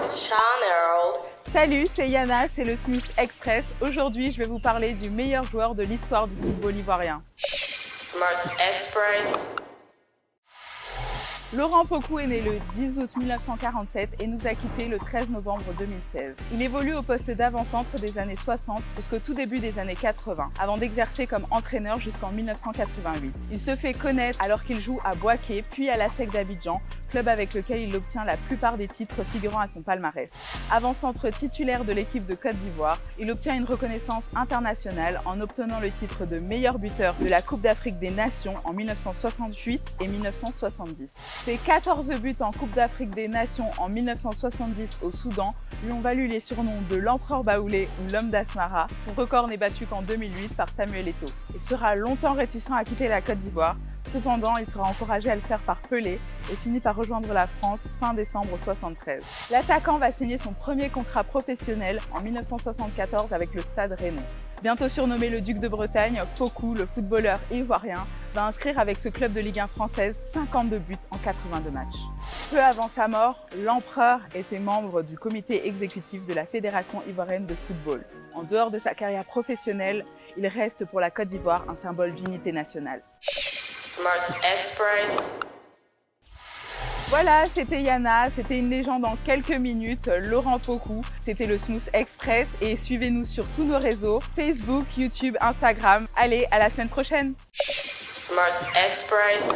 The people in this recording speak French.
Channel. Salut, c'est Yana, c'est le Smooth Express. Aujourd'hui, je vais vous parler du meilleur joueur de l'histoire du football ivoirien. Smooth Express. Laurent Pokou est né le 10 août 1947 et nous a quittés le 13 novembre 2016. Il évolue au poste d'avant-centre des années 60 jusqu'au tout début des années 80, avant d'exercer comme entraîneur jusqu'en 1988. Il se fait connaître alors qu'il joue à Boaké, puis à la SEC d'Abidjan, club avec lequel il obtient la plupart des titres figurant à son palmarès. Avant-centre titulaire de l'équipe de Côte d'Ivoire, il obtient une reconnaissance internationale en obtenant le titre de meilleur buteur de la Coupe d'Afrique des Nations en 1968 et 1970. Ses 14 buts en Coupe d'Afrique des Nations en 1970 au Soudan lui ont valu les surnoms de l'Empereur Baoulé ou l'Homme d'Asmara. Son record n'est battu qu'en 2008 par Samuel Eto'o. Il sera longtemps réticent à quitter la Côte d'Ivoire. Cependant, il sera encouragé à le faire par Pelé et finit par rejoindre la France fin décembre 1973. L'attaquant va signer son premier contrat professionnel en 1974 avec le Stade Rennais. Bientôt surnommé le Duc de Bretagne, Pokou, le footballeur ivoirien, va inscrire avec ce club de Ligue 1 française 52 buts en 82 matchs. Peu avant sa mort, l'empereur était membre du comité exécutif de la Fédération ivoirienne de football. En dehors de sa carrière professionnelle, il reste pour la Côte d'Ivoire un symbole d'unité nationale. Smooth Express. Voilà, c'était Yana, c'était une légende en quelques minutes, Laurent Pokou, c'était le Smooth Express et suivez-nous sur tous nos réseaux, Facebook, YouTube, Instagram. Allez, à la semaine prochaine. Smooth Express.